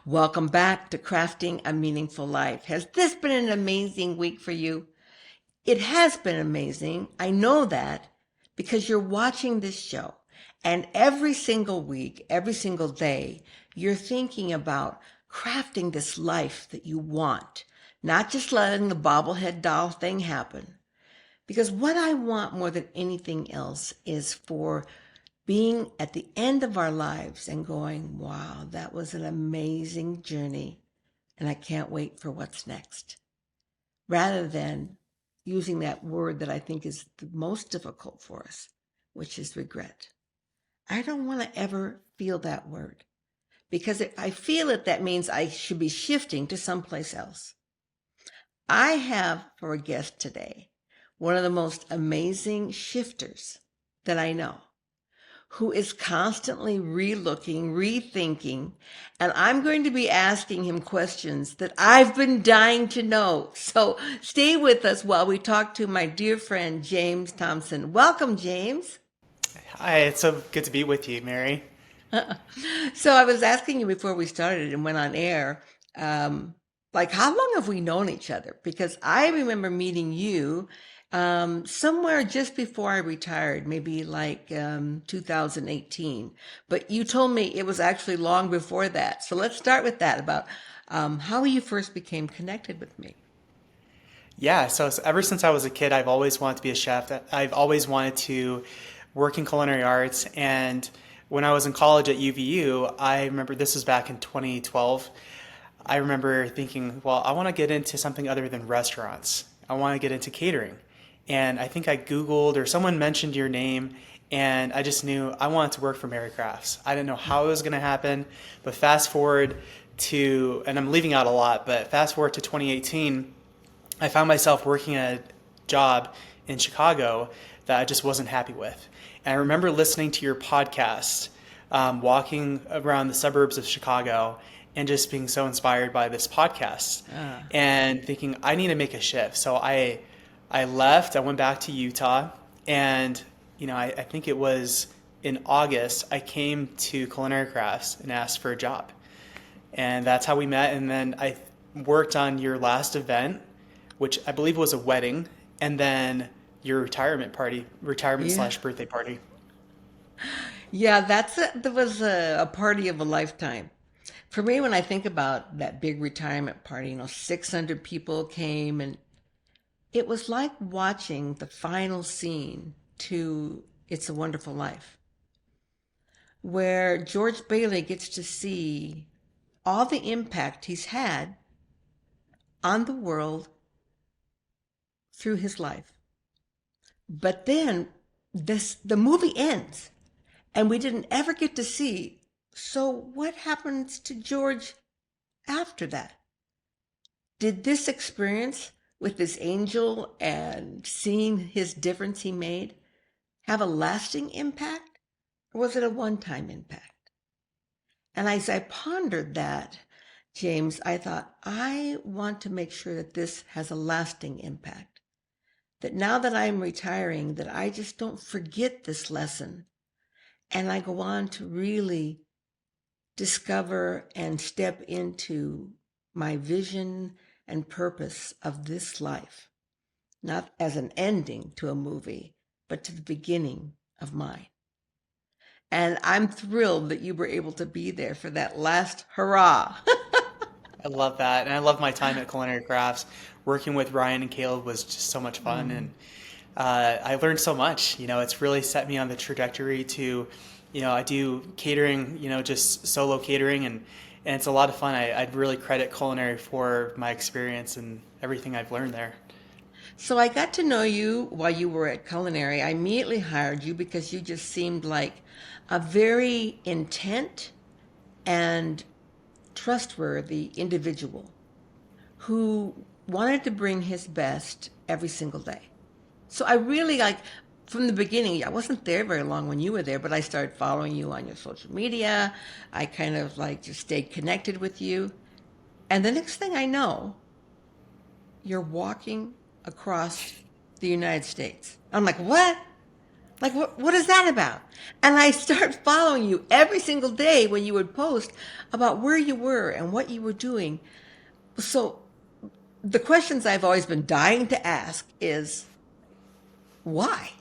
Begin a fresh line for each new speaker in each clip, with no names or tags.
Welcome back to Crafting a Meaningful Life. Has this been an amazing week for you? It has been amazing. I know that because you're watching this show. And every single week, every single day, you're thinking about crafting this life that you want, not just letting the bobblehead doll thing happen. Because what I want more than anything else is for being at the end of our lives and going, wow, that was an amazing journey, and I can't wait for what's next. Rather than using that word that I think is the most difficult for us, which is regret. I don't want to ever feel that word because if I feel it, that means I should be shifting to someplace else. I have for a guest today one of the most amazing shifters that I know, who is constantly relooking, rethinking, and I'm going to be asking him questions that I've been dying to know. So stay with us while we talk to my dear friend, James Thompson. Welcome, James.
Hi, it's so good to be with you, Mary.
So I was asking you before we started and went on air, um, like how long have we known each other? Because I remember meeting you somewhere just before I retired, maybe like 2018. But you told me it was actually long before that. So let's start with that about how you first became connected with me.
Yeah, so ever since I was a kid, I've always wanted to be a chef. I've always wanted to work in culinary arts. And when I was in college at UVU, I remember this was back in 2012. I remember thinking, well, I want to get into something other than restaurants. I want to get into catering. And I think I Googled or someone mentioned your name, and I just knew I wanted to work for Mary Crafts. I didn't know how it was going to happen, but fast forward to, and I'm leaving out a lot, but fast forward to 2018, I found myself working at a job in Chicago that I just wasn't happy with. And I remember listening to your podcast, walking around the suburbs of Chicago, and just being so inspired by this podcast
Ah,
and thinking I need to make a shift. So I left, I went back to Utah, and I think it was in August I came to Culinary Crafts and asked for a job. And that's how we met. And then I worked on your last event, which I believe was a wedding, and then your retirement
yeah.
slash birthday party.
Yeah, that was a party of a lifetime. For me, when I think about that big retirement party, 600 people came, and it was like watching the final scene to It's a Wonderful Life, where George Bailey gets to see all the impact he's had on the world through his life. But then the movie ends, and we didn't ever get to see. So what happens to George after that? Did this experience with this angel and seeing his difference he made have a lasting impact? Or was it a one time impact? And as I pondered that, James, I thought, I want to make sure that this has a lasting impact. That now that I'm retiring, that I just don't forget this lesson. And I go on to really discover and step into my vision and purpose of this life, not as an ending to a movie, but to the beginning of mine. And I'm thrilled that you were able to be there for that last hurrah.
I love that. And I love my time at Culinary Crafts. Working with Ryan and Caleb was just so much fun.
Mm.
And I learned so much. It's really set me on the trajectory to, I do catering, just solo catering. And it's a lot of fun. I'd really credit culinary for my experience and everything I've learned there.
So I got to know you while you were at culinary. I immediately hired you because you just seemed like a very intent and trustworthy individual who wanted to bring his best every single day. So I really like from the beginning, I wasn't there very long when you were there, but I started following you on your social media. I kind of like just stayed connected with you. And the next thing I know, you're walking across the United States. I'm like, what? Like, what is that about? And I start following you every single day when you would post about where you were and what you were doing. So the questions I've always been dying to ask is why?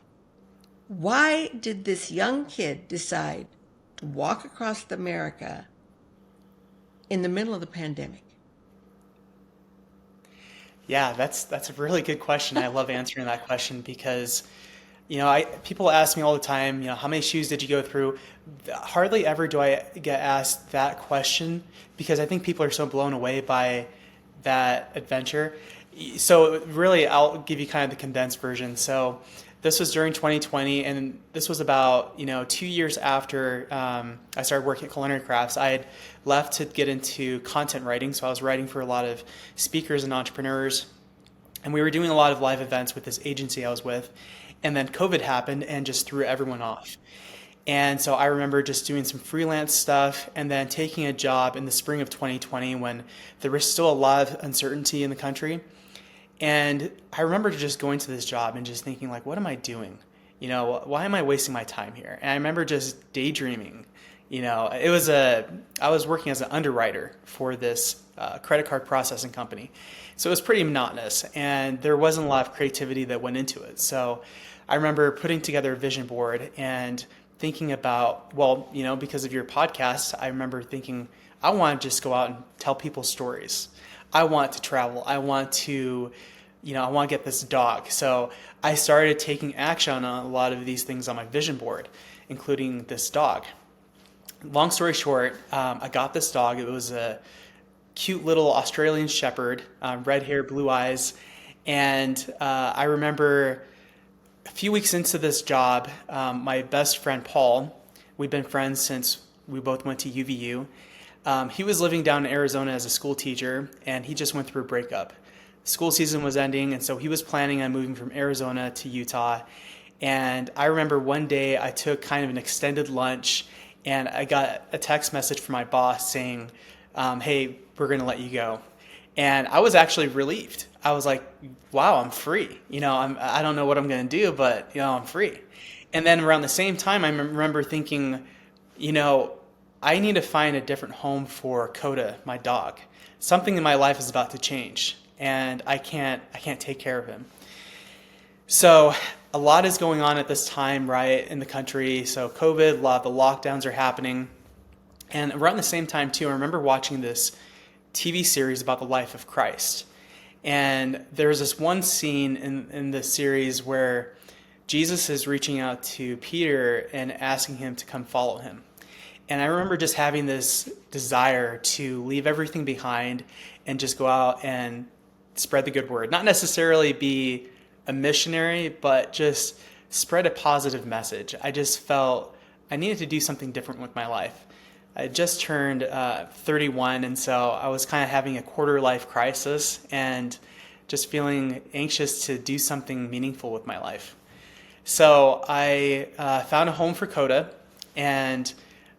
Why did this young kid decide to walk across America in the middle of the pandemic?
Yeah, that's a really good question. I love answering that question because, I people ask me all the time, how many shoes did you go through? Hardly ever do I get asked that question because I think people are so blown away by that adventure. So really, I'll give you kind of the condensed version. So this was during 2020, and this was about 2 years after I started working at Culinary Crafts. I had left to get into content writing, so I was writing for a lot of speakers and entrepreneurs, and we were doing a lot of live events with this agency I was with. And then COVID happened and just threw everyone off. And so I remember just doing some freelance stuff and then taking a job in the spring of 2020 when there was still a lot of uncertainty in the country. And I remember just going to this job and just thinking, like, what am I doing? Why am I wasting my time here? And I remember just daydreaming. I was working as an underwriter for this credit card processing company. So it was pretty monotonous and there wasn't a lot of creativity that went into it. So I remember putting together a vision board and thinking about, well, because of your podcast, I remember thinking, I want to just go out and tell people stories. I want to travel. I want to get this dog. So I started taking action on a lot of these things on my vision board, including this dog. Long story short, I got this dog. It was a cute little Australian shepherd, red hair, blue eyes. And I remember a few weeks into this job, my best friend, Paul, we've been friends since we both went to UVU. He was living down in Arizona as a school teacher, and he just went through a breakup. School season was ending, and so he was planning on moving from Arizona to Utah. And I remember one day I took kind of an extended lunch, and I got a text message from my boss saying, hey, we're going to let you go. And I was actually relieved. I was like, wow, I'm free. I don't know what I'm going to do, but, I'm free. And then around the same time, I remember thinking, I need to find a different home for Coda, my dog. Something in my life is about to change, and I can't take care of him. So a lot is going on at this time, right, in the country. So COVID, a lot of the lockdowns are happening. And around the same time, too, I remember watching this TV series about the life of Christ. And there's this one scene in the series where Jesus is reaching out to Peter and asking him to come follow him. And I remember just having this desire to leave everything behind and just go out and spread the good word. Not necessarily be a missionary, but just spread a positive message. I just felt I needed to do something different with my life. I just turned 31, and so I was kind of having a quarter life crisis and just feeling anxious to do something meaningful with my life. So I found a home for Coda, and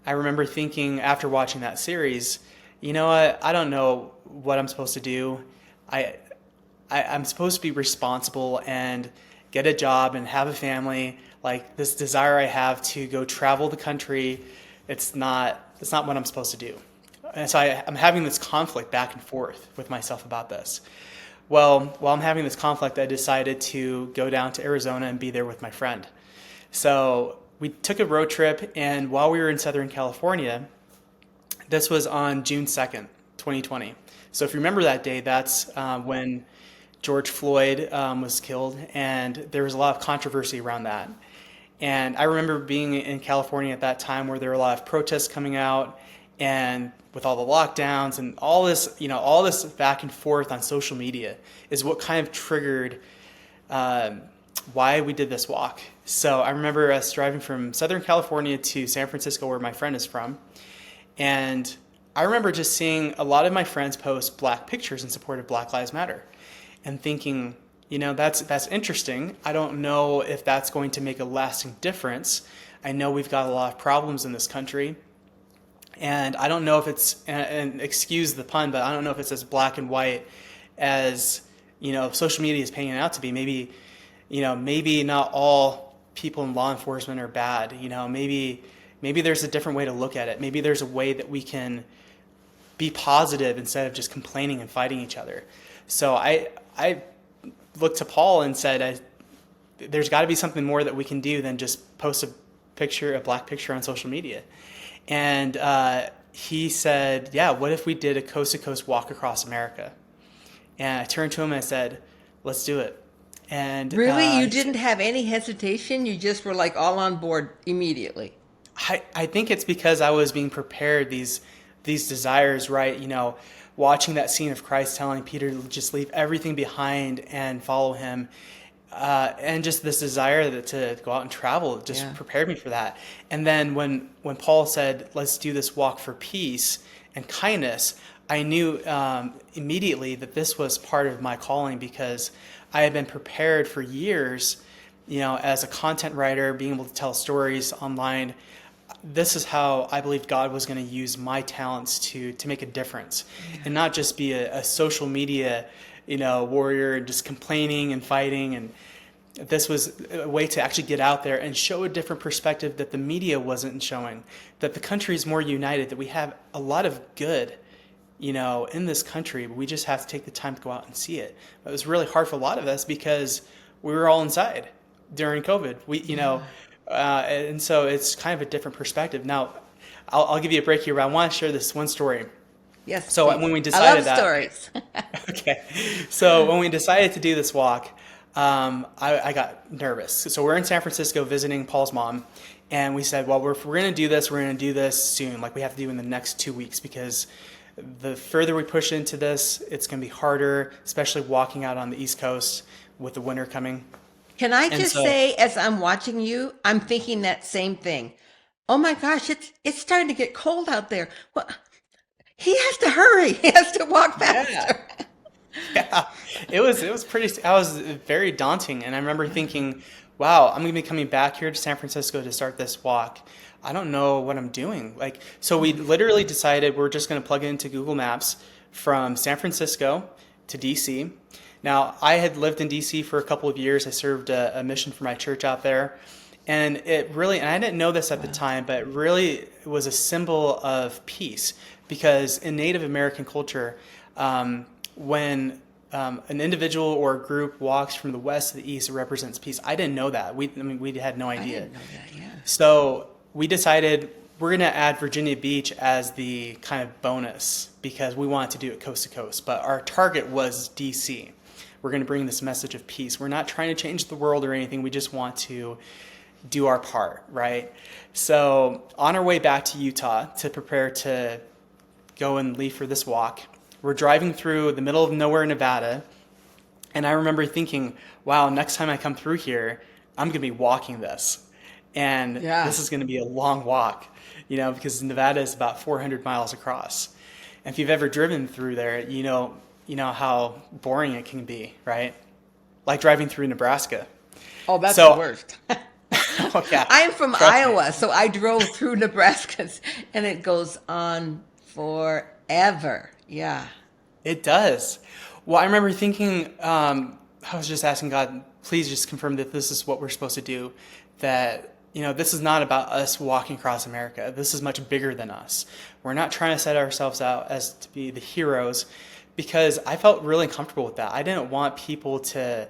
I remember thinking after watching that series, you know what, I don't know what I'm supposed to do. I'm supposed to be responsible and get a job and have a family. Like this desire I have to go travel the country, it's not what I'm supposed to do. And so I'm having this conflict back and forth with myself about this. Well, while I'm having this conflict, I decided to go down to Arizona and be there with my friend. So we took a road trip, and while we were in Southern California, this was on June 2nd, 2020. So if you remember that day, that's when George Floyd was killed, and there was a lot of controversy around that. And I remember being in California at that time where there were a lot of protests coming out, and with all the lockdowns and all this back and forth on social media is what kind of triggered why we did this walk. So I remember us driving from Southern California to San Francisco, where my friend is from, and I remember just seeing a lot of my friends post black pictures in support of Black Lives Matter and thinking, that's interesting. I don't know if that's going to make a lasting difference. I know we've got a lot of problems in this country, and I don't know if it's, and excuse the pun, but I don't know if it's as black and white as, social media is painting it out to be. Maybe not all people in law enforcement are bad. Maybe there's a different way to look at it. Maybe there's a way that we can be positive instead of just complaining and fighting each other. So I looked to Paul and said, there's got to be something more that we can do than just post a black picture on social media. And he said, yeah, what if we did a coast to coast walk across America? And I turned to him and I said, let's do it. And
Really? You didn't have any hesitation? You just were like all on board immediately.
I think it's because I was being prepared, these desires, right? Watching that scene of Christ telling Peter to just leave everything behind and follow him. And just this desire to go out and travel just prepared me for that. And then when Paul said, let's do this walk for peace and kindness, I knew immediately that this was part of my calling, because I had been prepared for years, as a content writer, being able to tell stories online. This is how I believed God was going to use my talents to make a difference, and not just be a social media, warrior, just complaining and fighting. And this was a way to actually get out there and show a different perspective that the media wasn't showing, that the country is more united, that we have a lot of good, in this country, but we just have to take the time to go out and see it. It was really hard for a lot of us because we were all inside during COVID. And so it's kind of a different perspective. Now, I'll give you a break here, but I want to share this one story.
Yes.
So
please.
when we decided
I love stories.
Okay. So when we decided to do this walk, I got nervous. So we're in San Francisco visiting Paul's mom, and we said, well, if we're going to do this, we're going to do this soon. Like, we have to do in the next 2 weeks, because the further we push into this, it's going to be harder, especially walking out on the East Coast with the winter coming.
Can I just say, as I'm watching you, I'm thinking that same thing. Oh my gosh, it's starting to get cold out there. Well, he has to hurry. He has to walk faster.
Yeah, it was pretty. I was very daunting, and I remember thinking, "Wow, I'm going to be coming back here to San Francisco to start this walk. I don't know what I'm doing." So we literally decided we're just going to plug it into Google Maps from San Francisco to DC. Now, I had lived in DC for a couple of years. I served a mission for my church out there. And and I didn't know this at the time, but it really was a symbol of peace, because in Native American culture, when an individual or a group walks from the west to the east, it represents peace. I didn't know that. We had no idea.
I didn't know that, yeah.
So we decided we're going to add Virginia Beach as the kind of bonus, because we wanted to do it coast to coast. But our target was DC. We're going to bring this message of peace. We're not trying to change the world or anything. We just want to do our part, right? So on our way back to Utah to prepare to go and leave for this walk, we're driving through the middle of nowhere, Nevada. And I remember thinking, wow, next time I come through here, I'm going to be walking this. And this is going to be a long walk, because Nevada is about 400 miles across. And if you've ever driven through there, you know how boring it can be, right? Like driving through Nebraska.
Oh, that's the worst.
Oh, yeah.
I'm from Iowa, so I drove through Nebraska, and it goes on forever. Yeah.
It does. Well, I remember thinking, I was just asking God, please just confirm that this is what we're supposed to do, that, this is not about us walking across America. This is much bigger than us. We're not trying to set ourselves out as to be the heroes, because I felt really uncomfortable with that. I didn't want to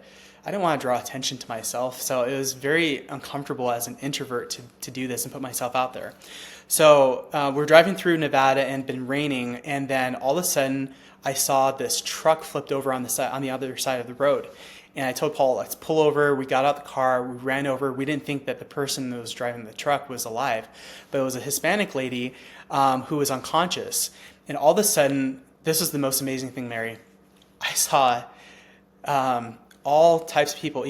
draw attention to myself. So it was very uncomfortable as an introvert to do this and put myself out there. So we're driving through Nevada, and it had been raining. And then all of a sudden I saw this truck flipped over on the other side of the road. And I told Paul, let's pull over. We got out the car. We ran over. We didn't think that the person that was driving the truck was alive, but it was a Hispanic lady who was unconscious. And all of a sudden, this is the most amazing thing, Mary. I saw all types of people,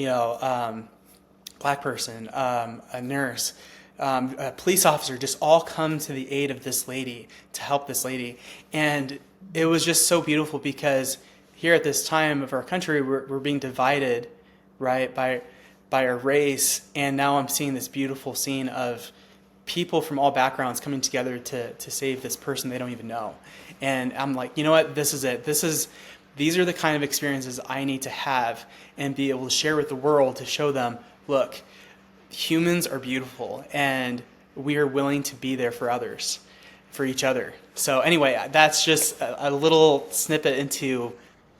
black person, a nurse, a police officer, just all come to the aid of this lady, to help this lady. And it was just so beautiful, because here at this time of our country, we're being divided, right, by our race. And now I'm seeing this beautiful scene of people from all backgrounds coming together to save this person they don't even know. And I'm like, you know what? This is it. These are the kind of experiences I need to have and be able to share with the world, to show them, look, humans are beautiful and we are willing to be there for others, for each other. So anyway, that's just a little snippet into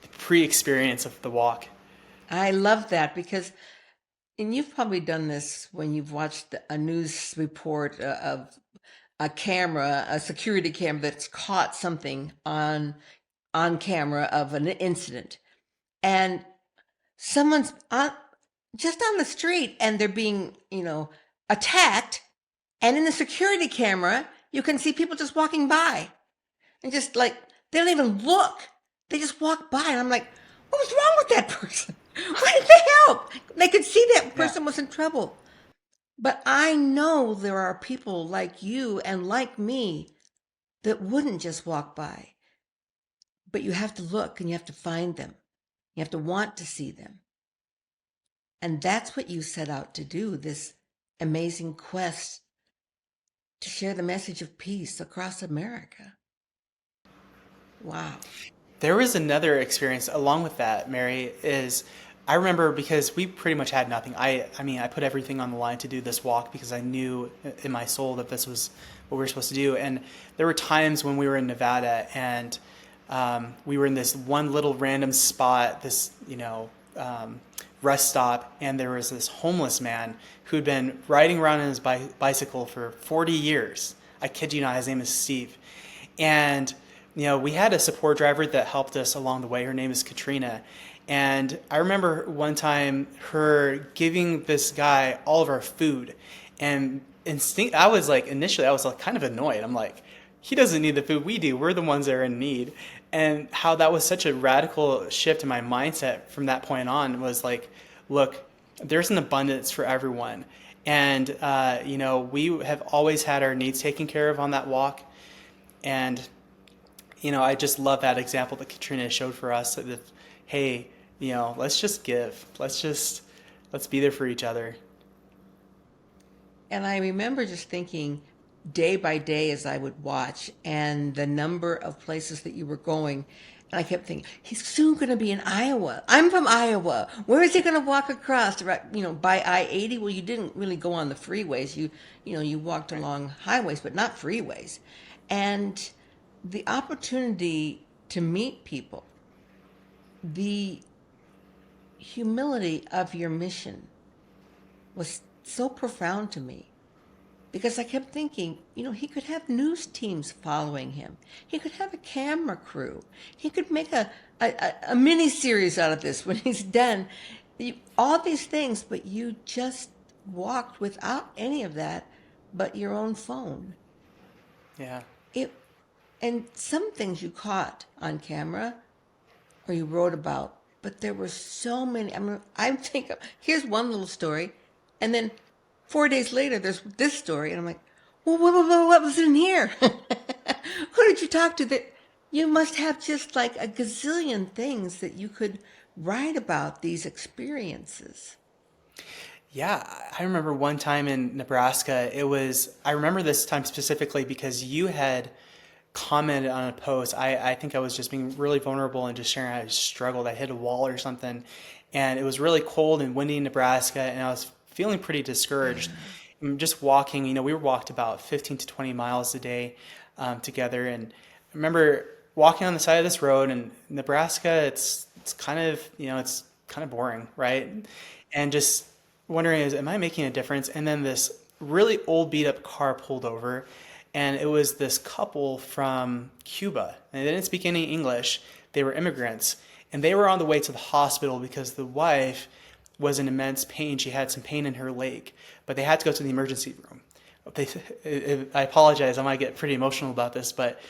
the pre-experience of the walk.
I love that because, and you've probably done this when you've watched a news report of a camera, a security camera that's caught something on camera of an incident, and someone's just on the street and they're being, attacked, and in the security camera you can see people just walking by and just like they don't even look. They just walk by, and I'm like, what was wrong with that person? Why did they help? They could see that
Yeah.
person was in trouble. But I know there are people like you and like me that wouldn't just walk by. But you have to look and you have to find them. You have to want to see them. And that's what you set out to do, this amazing quest to share the message of peace across America. Wow.
There was another experience along with that, Mary, is I remember because we pretty much had nothing. I mean, I put everything on the line to do this walk because I knew in my soul that this was what we were supposed to do. And there were times when we were in Nevada and we were in this one little random spot, this, rest stop, and there was this homeless man who'd been riding around on his bicycle for 40 years. I kid you not, his name is Steve. And we had a support driver that helped us along the way. Her name is Katrina. And I remember one time her giving this guy all of our food. And initially I was like kind of annoyed. I'm like, he doesn't need the food we do. We're the ones that are in need. And how that was such a radical shift in my mindset from that point on was like, look, there's an abundance for everyone. And, we have always had our needs taken care of on that walk. And I just love that example that Katrina showed for us that, hey, let's just give. Let's be there for each other.
And I remember just thinking day by day as I would watch and the number of places that you were going. And I kept thinking, he's soon going to be in Iowa. I'm from Iowa. Where is he going to walk across? By I-80? Well, you didn't really go on the freeways. You walked along highways, but not freeways. And the opportunity to meet people, the humility of your mission was so profound to me because I kept thinking, he could have news teams following him. He could have a camera crew. He could make a mini series out of this when he's done. All these things, but you just walked without any of that but your own phone.
Yeah.
It And some things you caught on camera or you wrote about, but there were so many. I mean, here's one little story, and then 4 days later, there's this story, and I'm like, well, what was in here? Who did you talk to? That you must have just like a gazillion things that you could write about these experiences.
Yeah, I remember one time in Nebraska, I remember this time specifically because you had commented on a post. I think I was just being really vulnerable and just sharing how I struggled. I hit a wall or something, and it was really cold and windy in Nebraska, and I was feeling pretty discouraged. And just walking, we walked about 15 to 20 miles a day together, and I remember walking on the side of this road in Nebraska. It's kind of it's kind of boring, right? And just wondering, am I making a difference? And then this really old beat up car pulled over, and it was this couple from Cuba. And they didn't speak any English. They were immigrants, and they were on the way to the hospital because the wife was in immense pain. She had some pain in her leg, but they had to go to the emergency room. I apologize, I might get pretty emotional about this, but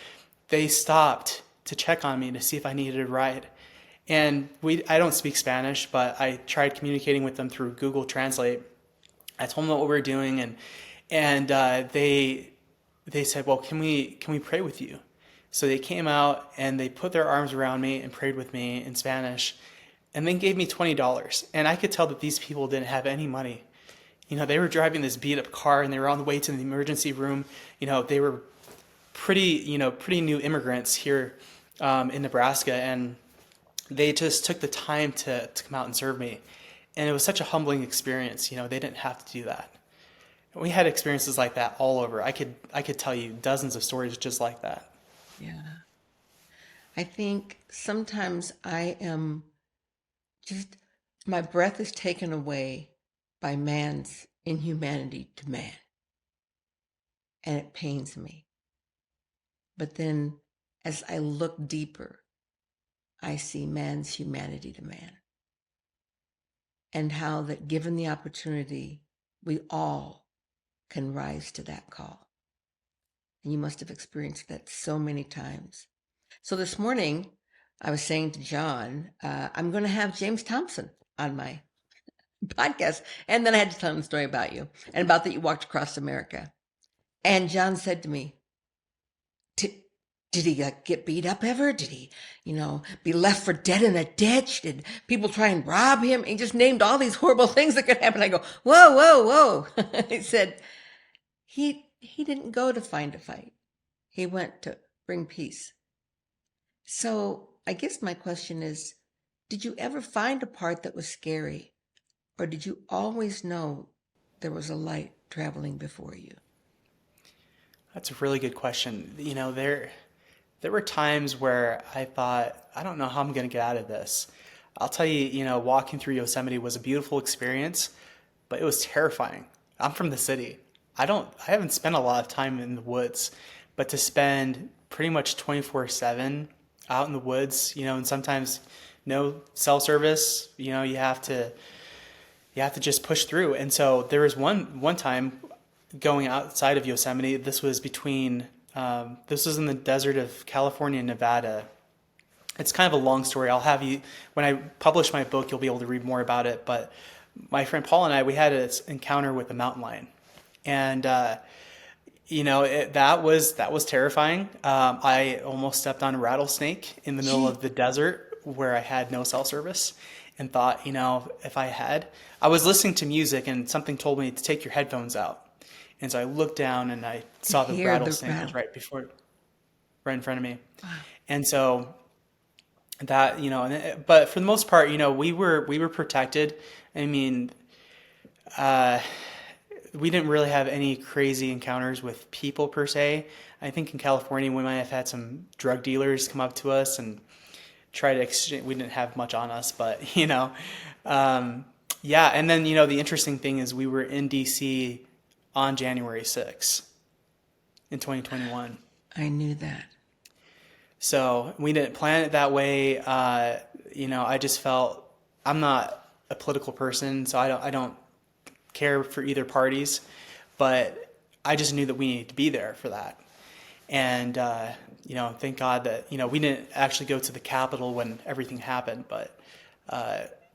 they stopped to check on me to see if I needed a ride. And I don't speak Spanish, but I tried communicating with them through Google Translate. I told them what we were doing, and they said, "Well, can we pray with you?" So they came out and they put their arms around me and prayed with me in Spanish, and then gave me $20. And I could tell that these people didn't have any money. They were driving this beat up car and they were on the way to the emergency room. They were pretty new immigrants here in Nebraska, and they just took the time to come out and serve me. And it was such a humbling experience. They didn't have to do that. And we had experiences like that all over. I could tell you dozens of stories just like that.
Yeah. I think sometimes I am just, my breath is taken away by man's inhumanity to man, and it pains me. But then as I look deeper, I see man's humanity to man, and how that given the opportunity, we all can rise to that call. And you must have experienced that so many times. So this morning, I was saying to John, I'm going to have James Thompson on my podcast. And then I had to tell him the story about you and about that you walked across America. And John said to me, did he get beat up ever? Did he, be left for dead in a ditch? Did people try and rob him? He just named all these horrible things that could happen. I go, whoa, whoa, whoa. He said, he didn't go to find a fight. He went to bring peace. So I guess my question is, did you ever find a part that was scary? Or did you always know there was a light traveling before you?
That's a really good question. There were times where I thought, I don't know how I'm going to get out of this. I'll tell you, walking through Yosemite was a beautiful experience, but it was terrifying. I'm from the city. I haven't spent a lot of time in the woods, but to spend pretty much 24/7 out in the woods, and sometimes no cell service, you have to just push through. And so there was one time going outside of Yosemite. This was in the desert of California and Nevada. It's kind of a long story. I'll have you, when I publish my book, you'll be able to read more about it. But my friend Paul and I, we had an encounter with a mountain lion. And, that was terrifying. I almost stepped on a rattlesnake in the middle of the desert where I had no cell service, and thought, if I was listening to music and something told me to take your headphones out. And so I looked down and I
Could
saw the
hear the
rattlesnake was
rattle.
right in front of me.
Wow.
And so that, but for the most part, we were protected. I mean, uh, we didn't really have any crazy encounters with people per se. I think in California we might have had some drug dealers come up to us and try to exchange. We didn't have much on us, but um, yeah. And then the interesting thing is we were in DC on January 6th in 2021.
I knew that.
So we didn't plan it that way. I just felt I'm not a political person, so I don't care for either parties, but I just knew that we needed to be there for that. And thank God that we didn't actually go to the Capitol when everything happened, but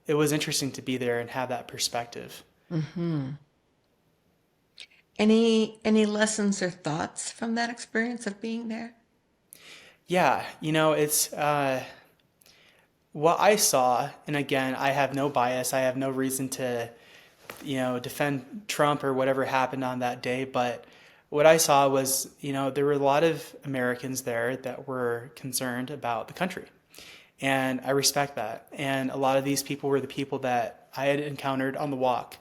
it was interesting to be there and have that perspective.
Hmm. Any lessons or thoughts from that experience of being there?
Yeah, it's what I saw, and again, I have no bias. I have no reason to defend Trump or whatever happened on that day. But what I saw was, there were a lot of Americans there that were concerned about the country. And I respect that. And a lot of these people were the people that I had encountered on the walk,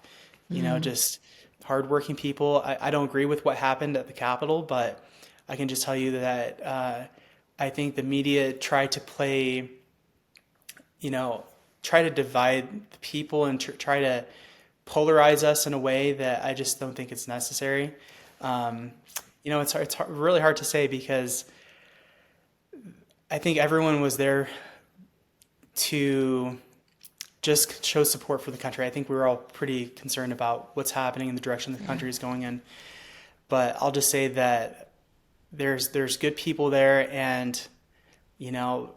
just hardworking people. I don't agree with what happened at the Capitol, but I can just tell you that I think the media tried to try to divide the people and try to polarize us in a way that I just don't think it's necessary. It's really hard to say because I think everyone was there to just show support for the country. I think we were all pretty concerned about what's happening in the direction the country is going in. But I'll just say that there's good people there, and the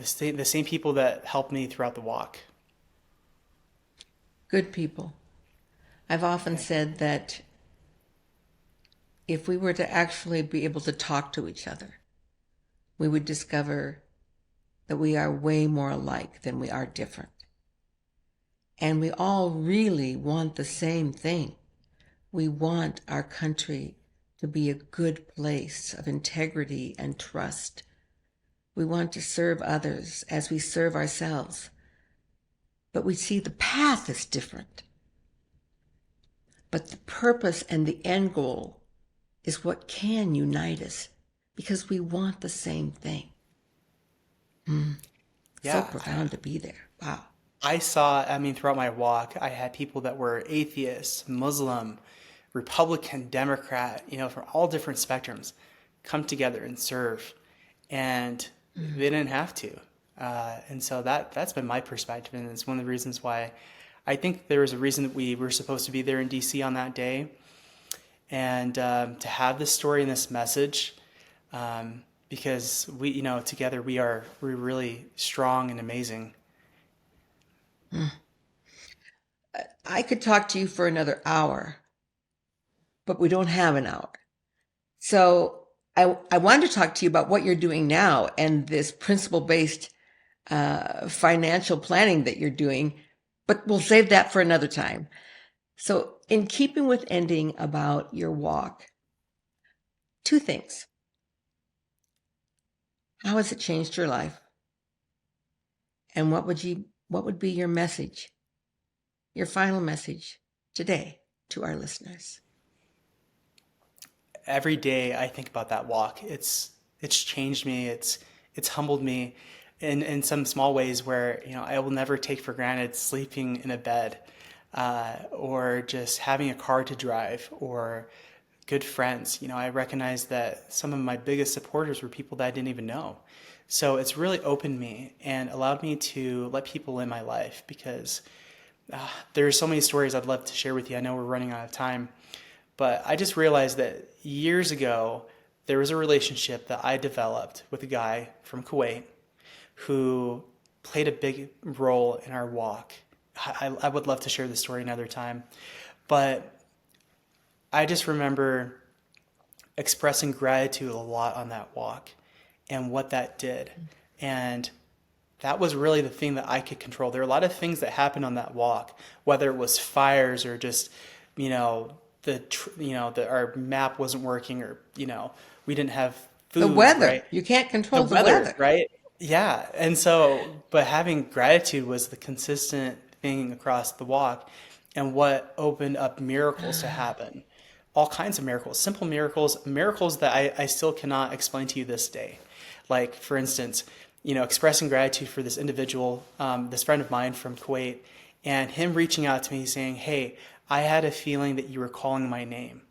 same people that helped me throughout the walk.
Good people. I've often said that if we were to actually be able to talk to each other, we would discover that we are way more alike than we are different. And we all really want the same thing. We want our country to be a good place of integrity and trust. We want to serve others as we serve ourselves. but we see the path is different. But the purpose and the end goal is what can unite us because we want the same thing. So
Yeah,
profound to be there. Wow.
I saw, I mean, throughout my walk, I had people that were atheists, Muslim, Republican, Democrat, from all different spectrums come together and serve. And they didn't have to. And so that's been my perspective. And it's one of the reasons why I think there was a reason that we were supposed to be there in DC on that day. And to have this story and this message, because together we're really strong and amazing.
I could talk to you for another hour, but we don't have an hour. So I wanted to talk to you about what you're doing now and this principle based financial planning that you're doing, but we'll save that for another time. So, in keeping with ending about your walk, two things. How has it changed your life? And what would be your message, your final message today to our listeners?
Every day I think about that walk. It's changed me. It's humbled me in some small ways where I will never take for granted sleeping in a bed, or just having a car to drive, or good friends. I recognize that some of my biggest supporters were people that I didn't even know. So it's really opened me and allowed me to let people in my life because there are so many stories I'd love to share with you. I know we're running out of time, but I just realized that years ago, there was a relationship that I developed with a guy from Kuwait who played a big role in our walk. I would love to share this story another time, but I just remember expressing gratitude a lot on that walk and what that did. And that was really the thing that I could control. There are a lot of things that happened on that walk, whether it was fires or just, our map wasn't working, or, we didn't have
The
food,
weather.
right?
You can't
The
control the
weather,
weather.
right? Yeah. And so, but having gratitude was the consistent thing across the walk, and what opened up miracles to happen. All kinds of miracles, simple miracles, miracles that I still cannot explain to you this day. Like, for instance, expressing gratitude for this individual, this friend of mine from Kuwait, and him reaching out to me saying, "Hey, I had a feeling that you were calling my name.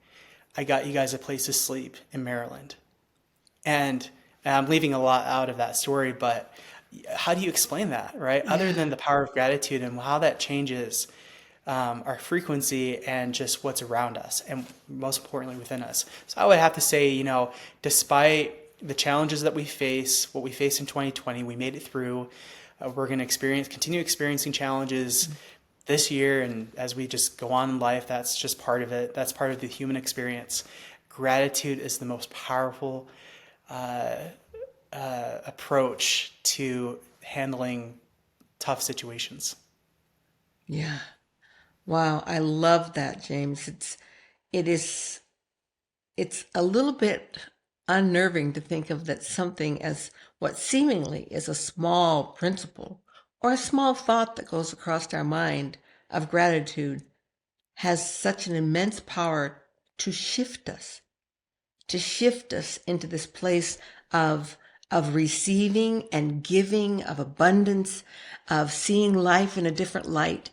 I got you guys a place to sleep in Maryland." And I'm leaving a lot out of that story, but how do you explain that, right? Other
Yeah.
than the power of gratitude and how that changes our frequency and just what's around us, and most importantly within us. So I would have to say, despite the challenges that we face, what we faced in 2020, we made it through. We're going to continue experiencing challenges this year, and as we just go on in life, that's just part of it. That's part of the human experience. Gratitude is the most powerful approach to handling tough situations.
Yeah. Wow. I love that, James. It is, it's a little bit unnerving to think of that something as what seemingly is a small principle or a small thought that goes across our mind of gratitude has such an immense power to shift us into this place of receiving and giving, of abundance, of seeing life in a different light.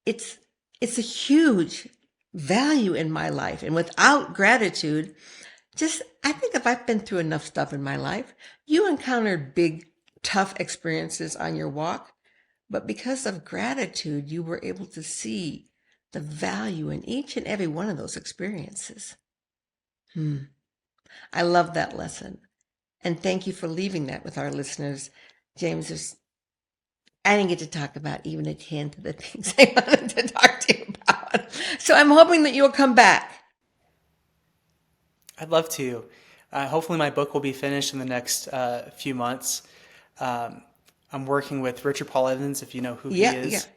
It's it's a huge value in my life. And without gratitude, just I think if I've been through enough stuff in my life, you encountered big, tough experiences on your walk, but because of gratitude, you were able to see the value in each and every one of those experiences. Hmm. I love that lesson. And thank you for leaving that with our listeners. James, I didn't get to talk about even a hint of the things I wanted to talk to you about. So I'm hoping that you'll come back.
I'd love to. Hopefully, my book will be finished in the next few months. Um, I'm working with Richard Paul Evans, if you know who he
Yeah, yeah,
is,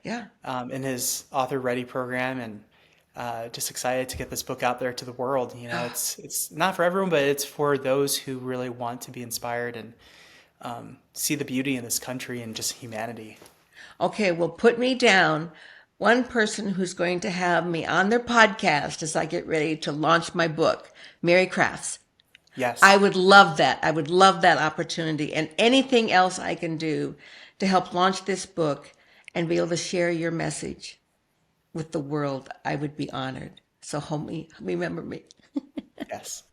yeah.
in his Author Ready program, and just excited to get this book out there to the world. It's not for everyone, but it's for those who really want to be inspired and see the beauty in this country and just humanity.
Okay, well, put me down. One person who's going to have me on their podcast as I get ready to launch my book, Mary Crafts.
Yes.
I would love that. I would love that opportunity and anything else I can do to help launch this book and be able to share your message with the world. I would be honored. So homie, remember me.
Yes.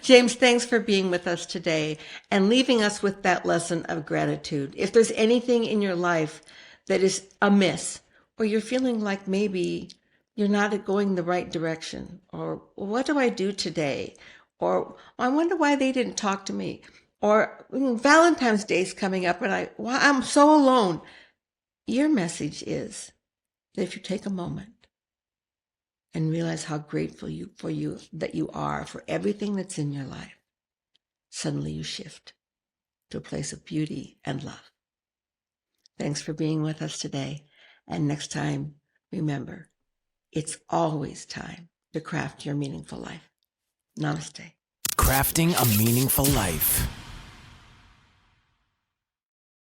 James, thanks for being with us today and leaving us with that lesson of gratitude. If there's anything in your life that is amiss, or you're feeling like maybe you're not going the right direction, or what do I do today? Or I wonder why they didn't talk to me. Or Valentine's Day's coming up and I'm so alone. Your message is that if you take a moment and realize how grateful you that you are for everything that's in your life, suddenly you shift to a place of beauty and love. Thanks for being with us today. And next time, remember, it's always time to craft your meaningful life. Namaste.
Crafting a Meaningful Life.